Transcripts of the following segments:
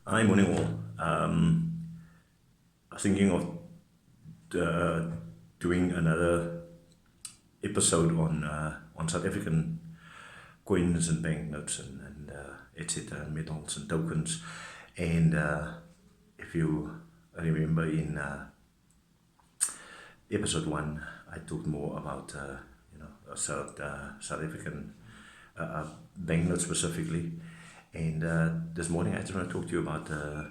Hi, morning all. I was thinking of doing another episode on South African coins and banknotes and etc. metals and tokens. And if you remember in episode one, I talked more about South African banknotes specifically. And this morning, I just want to talk to you about the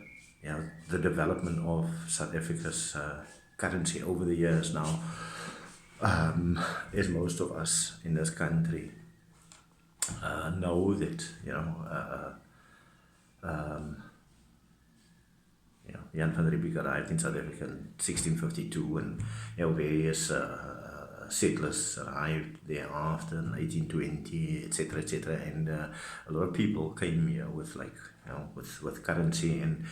development of South Africa's currency over the years now. As most of us in this country know that Jan van Riebeeck arrived in South Africa in 1652, and various settlers arrived thereafter in 1820, etc., etc. And a lot of people came here with with currency, and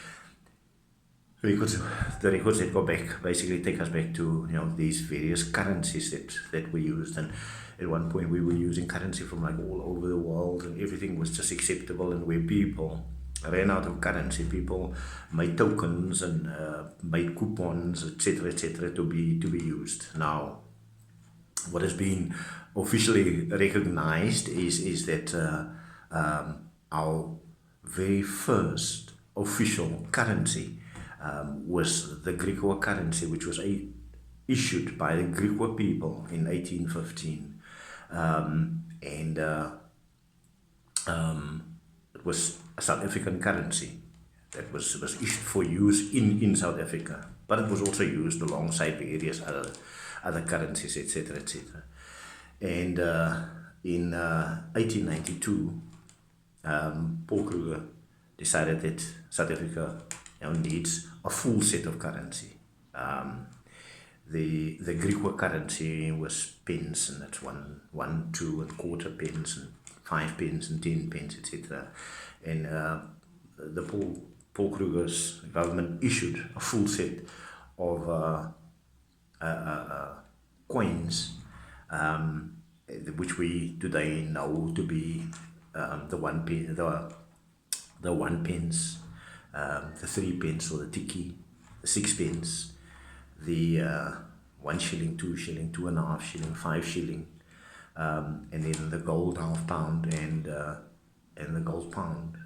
the records that go back basically take us back to these various currencies that we used. And at one point we were using currency from like all over the world, and everything was just acceptable. And where people ran out of currency, people made tokens and made coupons, etc., to be used. Now, what has been officially recognized is that our very first official currency was the Griqua currency, which was issued by the Griqua people in 1815. And it was a South African currency that was issued for use in South Africa, but it was also used alongside various other currencies, etc., etc. And in 1892, Paul Kruger decided that South Africa needs a full set of currency. The Griqua currency was pence, and that's one, 2 and quarter pence, and 5 pence, and 10 pence, etc. And the Paul Kruger's government issued a full set of coins, which we today know to be the one pence, the 3 pence or the tikkie, the 6 pence, the 1 shilling, 2 shilling, 2.5 shilling, 5 shilling, and then the gold half pound and the gold pound.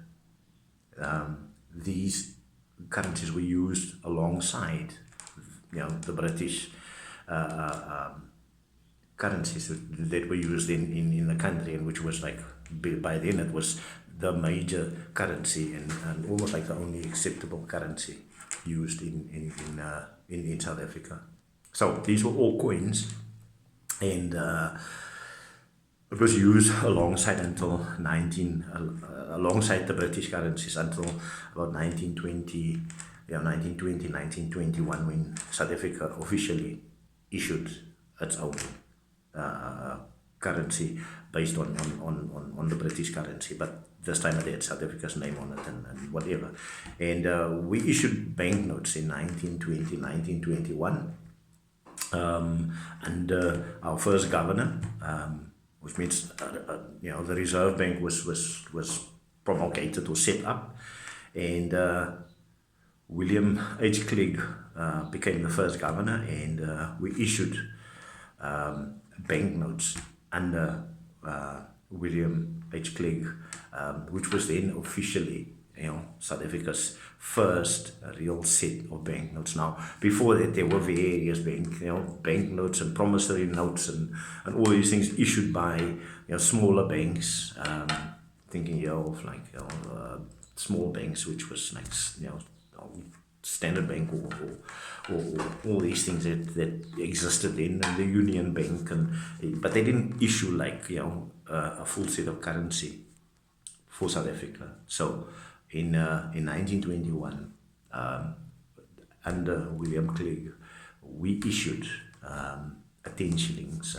These currencies were used alongside the British currencies that were used in the country, and which was like, by then it was the major currency and almost like the only acceptable currency used in South Africa. So these were all coins, and it was used alongside alongside the British currencies until about 1920, 1921, when South Africa officially issued its own currency based on the British currency, but this time it had South Africa's name on it and whatever. And we issued banknotes in 1920, 1921, under our first governor, which means the Reserve Bank was promulgated or set up, and William H Clegg became the first governor, and we issued banknotes under William H Clegg, which was then officially South Africa's first real set of banknotes. Now, before that, there were various banknotes and promissory notes and all these things issued by smaller banks. Thinking here of like small banks, which was like Standard Bank or all these things that existed in the Union Bank, but they didn't issue like a full set of currency for South Africa. So in 1921, under William Clegg, we issued a 10 shillings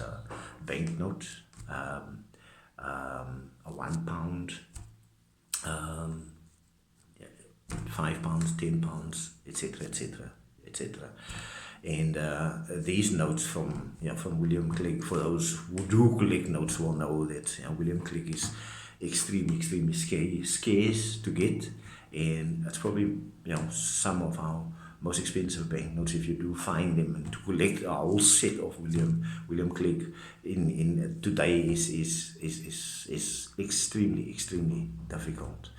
banknote, a £1, 5 pounds, 10 pounds, etc., etc., etc. And these notes from William Clegg, for those who do collect notes will know that William Clegg is extremely scarce to get, and it's probably some of our most expensive banknotes if you do find them. And to collect a whole set of William Clegg in today is extremely difficult.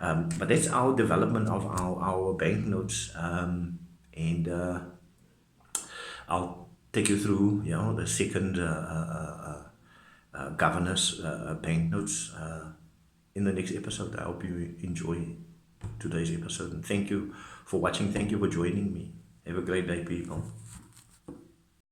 But that's our development of our banknotes, and I'll take you through the second governor's banknotes in the next episode. I hope you enjoy today's episode, and thank you for watching. Thank you for joining me. Have a great day, people.